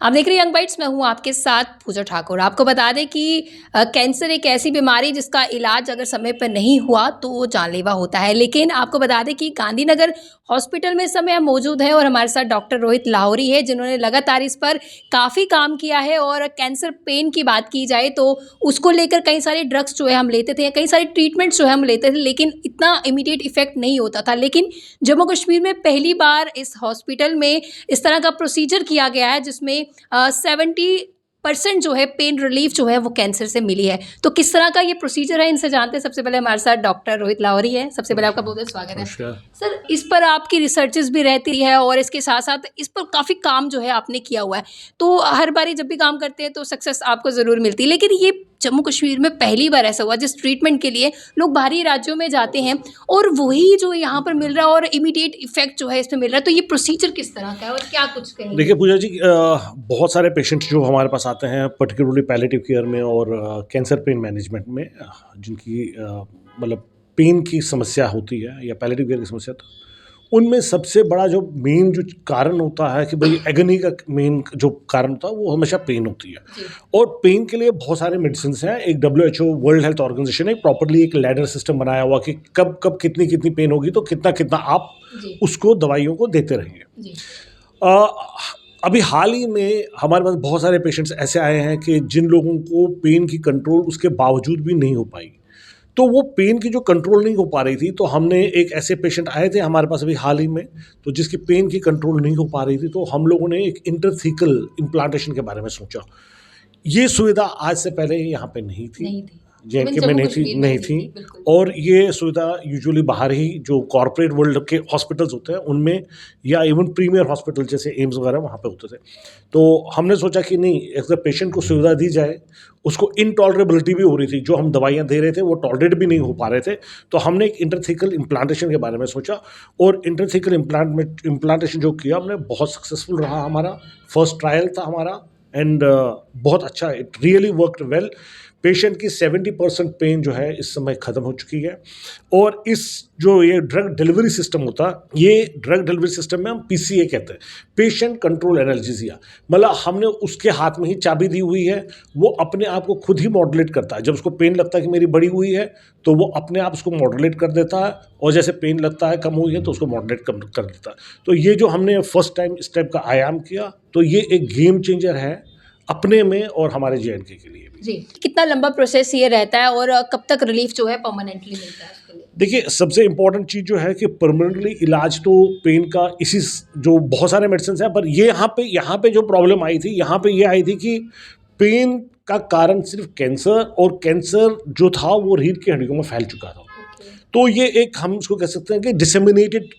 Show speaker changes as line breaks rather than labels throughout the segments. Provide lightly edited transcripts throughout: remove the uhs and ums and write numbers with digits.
आप देख रहे हैं यंग बाइट्स, मैं हूं आपके साथ पूजा ठाकुर। आपको बता दें कि कैंसर एक ऐसी बीमारी जिसका इलाज अगर समय पर नहीं हुआ तो वो जानलेवा होता है। लेकिन आपको बता दें कि गांधीनगर हॉस्पिटल में इस समय हम मौजूद हैं और हमारे साथ डॉक्टर रोहित लाहौरी है, जिन्होंने लगातार इस पर काफ़ी काम किया है। और कैंसर पेन की बात की जाए तो उसको लेकर कई सारे ड्रग्स जो है हम लेते थे, कई सारे ट्रीटमेंट्स जो है हम लेते थे, लेकिन इतना इमीडिएट इफेक्ट नहीं होता था। लेकिन जम्मू कश्मीर में पहली बार इस हॉस्पिटल में इस तरह का प्रोसीजर किया गया है जिसमें 70% जो है पेन रिलीफ जो है वो कैंसर से मिली है। तो किस तरह का ये प्रोसीजर है, इनसे जानते हैं। सबसे पहले हमारे साथ डॉक्टर रोहित लाहौरी है। सबसे पहले आपका बहुत बहुत स्वागत है सर। इस पर आपकी रिसर्चेस भी रहती है और इसके साथ साथ इस पर काफ़ी काम जो है आपने किया हुआ है। तो हर बारी जब भी काम करते हैं तो सक्सेस आपको ज़रूर मिलती है, लेकिन ये जम्मू कश्मीर में पहली बार ऐसा हुआ जिस ट्रीटमेंट के लिए लोग बाहरी राज्यों में जाते हैं और वही जो यहाँ पर मिल रहा है और इमीडिएट इफेक्ट जो है इसमें मिल रहा है। तो ये प्रोसीजर किस तरह का है और क्या कुछ कहेंगे?
देखिए पूजा जी, बहुत सारे पेशेंट्स जो हमारे पास आते हैं पर्टिकुलरली पैलिएटिव केयर में और कैंसर पेन मैनेजमेंट में, जिनकी मतलब पेन की समस्या होती है या पैलिएटिव केयर की समस्या, तो उनमें सबसे बड़ा जो मेन जो कारण होता है कि भाई एगनी का मेन जो कारण होता है वो हमेशा पेन होती है। और पेन के लिए बहुत सारे मेडिसिन हैं। एक WHO वर्ल्ड हेल्थ ऑर्गेनाइजेशन ने प्रॉपर्ली एक लैडर सिस्टम बनाया हुआ कि कब कब कितनी कितनी पेन होगी तो कितना कितना आप उसको दवाइयों को देते रहेंगे। अभी हाल ही में हमारे पास बहुत सारे पेशेंट्स ऐसे आए हैं कि जिन लोगों को पेन की कंट्रोल उसके बावजूद भी नहीं हो पाई। तो वो पेन की जो कंट्रोल नहीं हो पा रही थी, तो हमने एक ऐसे पेशेंट आए थे हमारे पास अभी हाल ही में, तो जिसकी पेन की कंट्रोल नहीं हो पा रही थी, तो हम लोगों ने एक इंटरथीकल इम्प्लांटेशन के बारे में सोचा। ये सुविधा आज से पहले यहाँ पे नहीं थी, JNK में नहीं थी। और ये सुविधा यूजुअली बाहर ही जो कॉर्पोरेट वर्ल्ड के हॉस्पिटल्स होते हैं उनमें या इवन प्रीमियर हॉस्पिटल जैसे एम्स वगैरह वहाँ पे होते थे। तो हमने सोचा कि नहीं, अगर पेशेंट को सुविधा दी जाए, उसको इनटॉलरेबिलिटी भी हो रही थी, जो हम दवाइयाँ दे रहे थे वो टॉलरेट भी नहीं हो पा रहे थे, तो हमने एक इंटरथीकल इम्प्लांटेशन के बारे में सोचा। और इंटरथीकल इम्प्लांटेशन जो किया हमने, बहुत सक्सेसफुल रहा हमारा। फर्स्ट ट्रायल था हमारा एंड बहुत अच्छा, it really worked well. Patient की 70% पेन जो है इस समय ख़त्म हो चुकी है। और इस जो ये ड्रग डिलीवरी सिस्टम होता है, ये ड्रग डिलीवरी सिस्टम में हम PCA कहते हैं, पेशेंट कंट्रोल एनाल्जेसिया। मतलब हमने उसके हाथ में ही चाबी दी हुई है, वो अपने आप को खुद ही मॉडुलेट करता है। जब उसको पेन लगता है कि मेरी बढ़ी हुई है तो वो अपने आप उसको मॉडुलेट कर देता है, और जैसे पेन लगता है कम हुई है तो उसको मॉडुलेट कर देता है। तो ये जो हमने फर्स्ट टाइम इस टाइप का आयाम किया, तो ये एक गेम चेंजर है अपने में और हमारे JNK के लिए भी।
जी, कितना लंबा प्रोसेस ये रहता है और कब तक रिलीफ जो है परमानेंटली मिलता है उसके लिए?
देखिए, सबसे इम्पॉर्टेंट चीज़ जो है कि परमानेंटली इलाज तो पेन का इसी जो बहुत सारे मेडिसिन हैं, पर ये यहाँ पे जो प्रॉब्लम आई थी, यहाँ पे ये आई थी कि पेन का कारण सिर्फ कैंसर, और कैंसर जो था वो रीढ़ की हड्डियों में फैल चुका था। तो ये एक, हम उसको कह सकते हैं कि डिसेमिनेटेड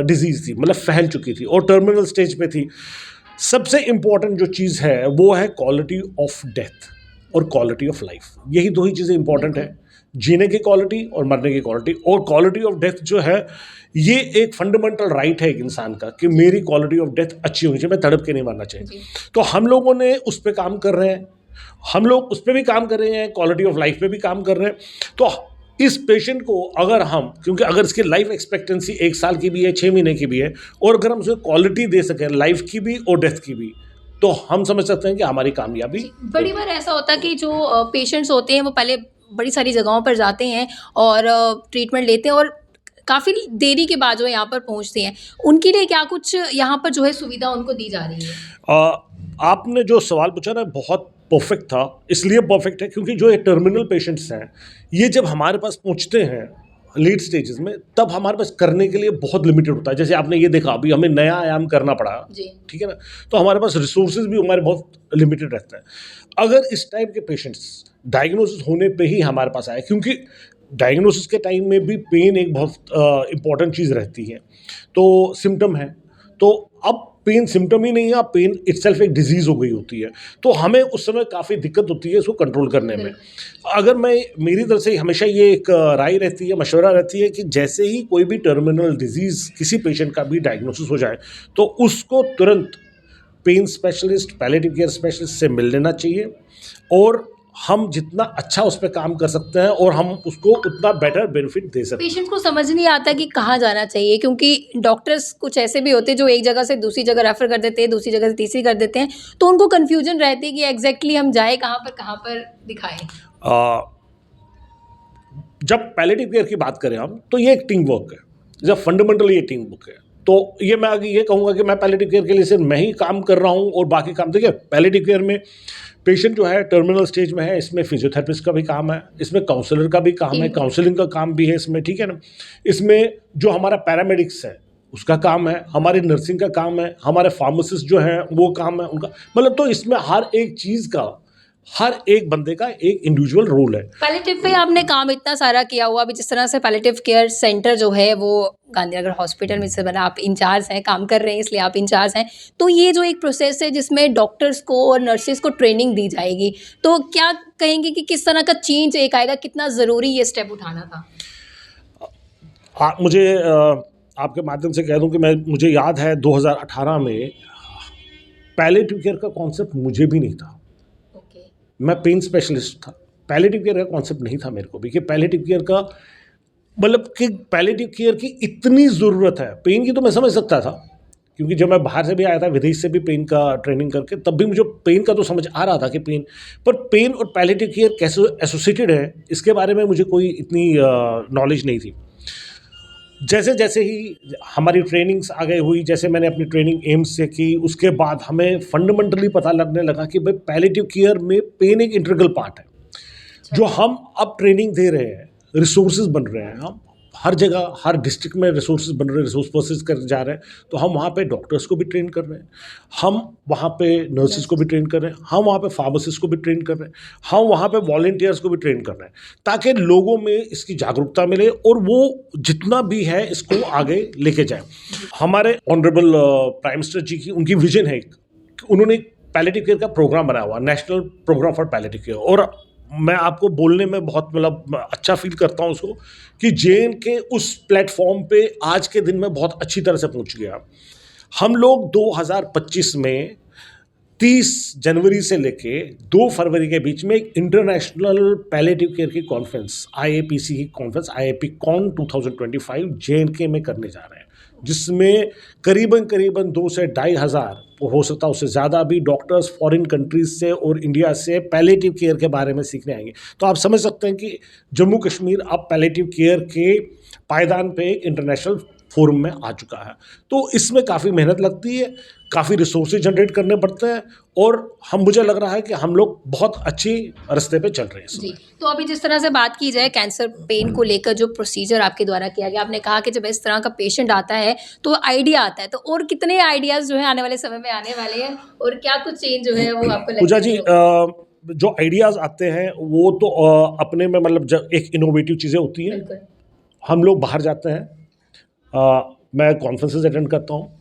डिजीज़ थी, मतलब फैल चुकी थी और टर्मिनल स्टेज पे थी। सबसे इम्पॉर्टेंट जो चीज़ है वो है क्वालिटी ऑफ डेथ और क्वालिटी ऑफ लाइफ। यही दो ही चीज़ें इंपॉर्टेंट है, जीने की क्वालिटी और मरने की क्वालिटी। और क्वालिटी ऑफ डेथ जो है, ये एक फंडामेंटल राइट है एक इंसान का कि मेरी क्वालिटी ऑफ डेथ अच्छी होनी चाहिए, मैं तड़प के नहीं मरना चाहिए। तो हम लोगों ने उस पर काम कर रहे हैं, हम लोग उस पर भी काम कर रहे हैं, क्वालिटी ऑफ लाइफ पे भी काम कर रहे हैं। तो इस पेशेंट को अगर हम, क्योंकि अगर इसकी लाइफ एक्सपेक्टेंसी 1 साल की भी है, 6 महीने की भी है, और अगर हम उसे क्वालिटी दे सकें लाइफ की भी और डेथ की भी, तो हम समझ सकते हैं कि हमारी कामयाबी।
बड़ी बार ऐसा होता है कि जो पेशेंट्स होते हैं वो पहले बड़ी सारी जगहों पर जाते हैं और ट्रीटमेंट लेते हैं और काफ़ी देरी के बाद जो है यहाँ पर पहुँचते हैं। उनके लिए क्या कुछ यहाँ पर जो है सुविधा उनको दी जा रही है?
आपने जो सवाल पूछा ना, बहुत परफेक्ट था। इसलिए परफेक्ट है क्योंकि जो ये टर्मिनल पेशेंट्स हैं, ये जब हमारे पास पहुँचते हैं लेट स्टेजेस में, तब हमारे पास करने के लिए बहुत लिमिटेड होता है। जैसे आपने ये देखा, अभी हमें नया आयाम करना पड़ा, ठीक है ना, तो हमारे पास रिसोर्सेज भी हमारे बहुत लिमिटेड रहते हैं। अगर इस टाइप के पेशेंट्स डायग्नोसिस होने पे ही हमारे पास आए, क्योंकि डायग्नोसिस के टाइम में भी पेन एक बहुत इंपॉर्टेंट चीज़ रहती है, तो सिम्टम है, तो अब पेन सिम्टम ही नहीं है, पेन इटसेल्फ एक डिजीज़ हो गई होती है। तो हमें उस समय काफ़ी दिक्कत होती है इसको कंट्रोल करने में। अगर मेरी तरफ से हमेशा ये एक राय रहती है, मशवरा रहती है कि जैसे ही कोई भी टर्मिनल डिजीज़ किसी पेशेंट का भी डायग्नोसिस हो जाए, तो उसको तुरंत pain specialist, palliative care specialist से मिल लेना चाहिए। और हम जितना अच्छा उस पर काम कर सकते हैं और हम उसको उतना बेटर बेनिफिट दे सकते हैं।
पेशेंट को समझ नहीं आता कि कहाँ जाना चाहिए, क्योंकि डॉक्टर्स कुछ ऐसे भी होते हैं जो एक जगह से दूसरी जगह रेफर कर देते हैं, दूसरी जगह से तीसरी कर देते हैं, तो उनको कन्फ्यूजन रहती है कि एग्जैक्टली हम जाए कहाँ पर दिखाएं।
आ, जब पैलेटिव केयर की बात करें हम, तो ये एक टीम वर्क है, जब फंडामेंटली ये टीम वर्क है। तो ये मैं आगे ये कहूँगा कि मैं पैलेटिव केयर के लिए सिर्फ मैं ही काम कर रहा हूँ और बाकी काम, देखिए पैलेटिव केयर में पेशेंट जो है टर्मिनल स्टेज में है, इसमें फिजियोथेरेपिस्ट का भी काम है, इसमें काउंसलर का भी काम है, काउंसलिंग का काम भी है इसमें, ठीक है ना। इसमें जो हमारा पैरामेडिक्स है उसका काम है, हमारी नर्सिंग का काम है, हमारे फार्मासिस्ट जो हैं वो काम है उनका, मतलब तो इसमें हर एक चीज़ का, हर एक बंदे का एक इंडिविजुअल रोल है।
पैलेटिव पे आपने काम इतना सारा किया हुआ, अभी जिस तरह से पैलेटिव केयर सेंटर जो है वो गांधीनगर हॉस्पिटल में से बना, आप इंचार्ज हैं, काम कर रहे हैं इसलिए आप इंचार्ज हैं, तो ये जो एक प्रोसेस है जिसमें डॉक्टर्स को और नर्सेज को ट्रेनिंग दी जाएगी, तो क्या कहेंगे कि किस तरह का चेंज एक आएगा, कितना ज़रूरी ये स्टेप उठाना था?
मुझे आपके माध्यम से कह दूं कि मुझे याद है 2018 में पैलेटिव केयर का कॉन्सेप्ट मुझे भी नहीं था। मैं पेन स्पेशलिस्ट था, पैलेटिव केयर का कॉन्सेप्ट नहीं था मेरे को भी कि पैलेटिव केयर का मतलब कि पैलेटिव केयर की इतनी ज़रूरत है। पेन की तो मैं समझ सकता था, क्योंकि जब मैं बाहर से भी आया था विदेश से भी पेन का ट्रेनिंग करके, तब भी मुझे पेन का तो समझ आ रहा था कि पेन और पैलेटिव केयर कैसे एसोसिएटेड है, इसके बारे में मुझे कोई इतनी नॉलेज नहीं थी। जैसे जैसे ही हमारी ट्रेनिंग्स आगे हुई, जैसे मैंने अपनी ट्रेनिंग एम्स से की, उसके बाद हमें फंडामेंटली पता लगने लगा कि भाई पैलेटिव केयर में पेन एक इंटीग्रल पार्ट है। जो हम अब ट्रेनिंग दे रहे हैं, रिसोर्सेज बन रहे हैं, हम हर जगह हर डिस्ट्रिक्ट में रिसोर्सेज बन रहे हैं, रिसोर्स पर्सेज कर जा रहे हैं, तो हम वहाँ पे डॉक्टर्स को भी ट्रेन कर रहे हैं, हम वहाँ पे नर्सेज को भी ट्रेन कर रहे हैं, हम वहाँ पे फार्मासिस्ट को भी ट्रेन कर रहे हैं, हम वहाँ पे वॉलंटियर्स को भी ट्रेन कर रहे हैं, ताकि लोगों में इसकी जागरूकता मिले और वो जितना भी है इसको आगे लेके जाएं। हमारे ऑनरेबल प्राइम मिनिस्टर जी की उनकी विजन है, उन्होंने पैलेटिव केयर का प्रोग्राम बनाया हुआ, national programme for palliative care, और मैं आपको बोलने में बहुत मतलब अच्छा फील करता हूँ उसको कि जेएन के उस प्लेटफॉर्म पे आज के दिन में बहुत अच्छी तरह से पहुँच गया। हम लोग 2025 में 30 जनवरी से लेके 2 फरवरी के बीच में एक इंटरनेशनल पैलेटिव केयर की कॉन्फ्रेंस, IAPC की कॉन्फ्रेंस, IAPCON 2025 JNK में करने जा रहे हैं, जिसमें करीबन 2 से 2,500 हज़ार, हो सकता है उससे ज़्यादा भी, डॉक्टर्स फॉरेन कंट्रीज से और इंडिया से पैलेटिव केयर के बारे में सीखने आएंगे। तो आप समझ सकते हैं कि जम्मू कश्मीर अब पैलेटिव केयर के पायदान पे एक इंटरनेशनल फोरम में आ चुका है। तो इसमें काफ़ी मेहनत लगती है, काफ़ी रिसोर्सेज जनरेट करने पड़ते हैं, और मुझे लग रहा है कि हम लोग बहुत अच्छी रास्ते पे चल रहे हैं
जी। तो अभी जिस तरह से बात की जाए कैंसर पेन को लेकर, जो प्रोसीजर आपके द्वारा किया गया, आपने कहा कि जब इस तरह का पेशेंट आता है तो आइडिया आता है, तो और कितने आइडियाज़ जो है आने वाले समय में आने वाले हैं, और क्या कुछ चेंज जो है वो आपको
पूजा जी, जो आइडियाज़ आते हैं वो तो अपने में मतलब जब एक इनोवेटिव चीज़ें होती हैं, हम लोग बाहर जाते हैं, मैं कॉन्फ्रेंसेस अटेंड करता हूँ,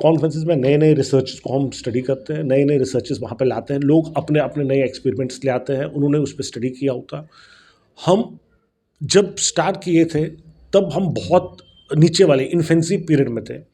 कॉन्फ्रेंसेस में नए रिसर्च को हम स्टडी करते हैं, नए रिसर्चेस वहाँ पे लाते हैं, लोग अपने नए एक्सपेरिमेंट्स ले आते हैं, उन्होंने उस पर स्टडी किया होता। हम जब स्टार्ट किए थे तब हम बहुत नीचे वाले इन्फेंसी पीरियड में थे।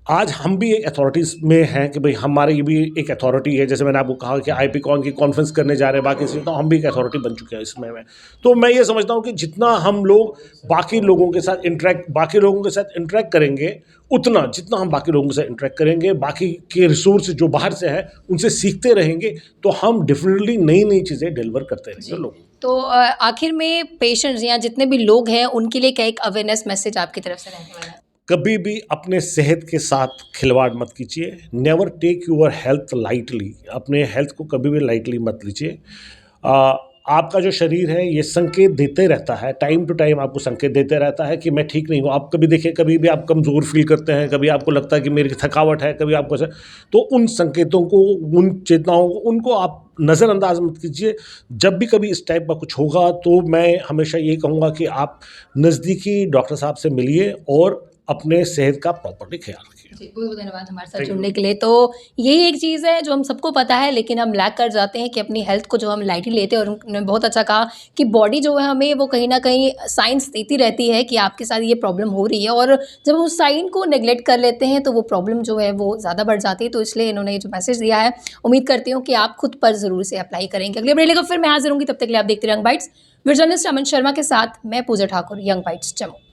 आज हम भी एक अथॉरिटीज़ में हैं कि भाई हमारे ये भी एक अथॉरिटी है, जैसे मैंने आपको कहा कि IAPCON की कॉन्फ्रेंस करने जा रहे हैं बाकी से, तो हम भी एक अथॉरिटी बन चुके हैं इसमें में। तो मैं ये समझता हूँ कि जितना हम लोग बाकी लोगों के साथ इंटरेक्ट करेंगे, उतना जितना हम बाकी लोगों के साथ इंटरेक्ट करेंगे, बाकी के रिसोर्स जो बाहर से हैं उनसे सीखते रहेंगे, तो हम डेफिनेटली नई चीज़ें डिलीवर करते रहेंगे लोग।
तो आखिर में पेशेंट्स या जितने भी लोग हैं उनके लिए क्या एक अवेयरनेस मैसेज आपकी तरफ से रहने वाला है?
कभी भी अपने सेहत के साथ खिलवाड़ मत कीजिए, never take your health lightly, अपने हेल्थ को कभी भी लाइटली मत लीजिए। आपका जो शरीर है ये संकेत देते रहता है, टाइम टू टाइम आपको संकेत देते रहता है कि मैं ठीक नहीं हूँ। आप कभी देखिए, कभी भी आप कमज़ोर फील करते हैं, कभी आपको लगता है कि मेरी थकावट है, कभी आपको, तो उन संकेतों को, उन चेतनाओं को, उनको आप नज़रअंदाज मत कीजिए। जब भी कभी इस टाइप का कुछ होगा तो मैं हमेशा ये कहूँगा कि आप नज़दीकी डॉक्टर साहब से मिलिए और अपने सेहत का प्रॉपर्ली ख्याल रखिए। सके।
जी, बहुत-बहुत धन्यवाद हमारे साथ
Thank you.
जुड़ने के लिए। तो यही एक चीज़ है जो हम सबको पता है, लेकिन हम लैग कर जाते हैं कि अपनी हेल्थ को जो हम लाइटली लेते हैं। और उन्होंने बहुत अच्छा कहा कि बॉडी जो है हमें वो कहीं न कहीं साइन्स देती रहती है कि आपके साथ ये प्रॉब्लम हो रही है, और जब हम उस साइन को नेग्लेक्ट कर लेते हैं तो वो प्रॉब्लम जो है वो ज़्यादा बढ़ जाती है। तो इसलिए इन्होंने ये जो मैसेज दिया है, उम्मीद करती हूँ कि आप खुद पर ज़रूर इसे अप्लाई करेंगे। अगले अपडेट लेकर फिर मैं हाज़िर होंगी, तब तक के लिए आप देखते रहिए यंग बाइट्स। वीडियो जर्नलिस्ट अमन शर्मा के साथ मैं पूजा ठाकुर, यंग बाइट्स जम्मू।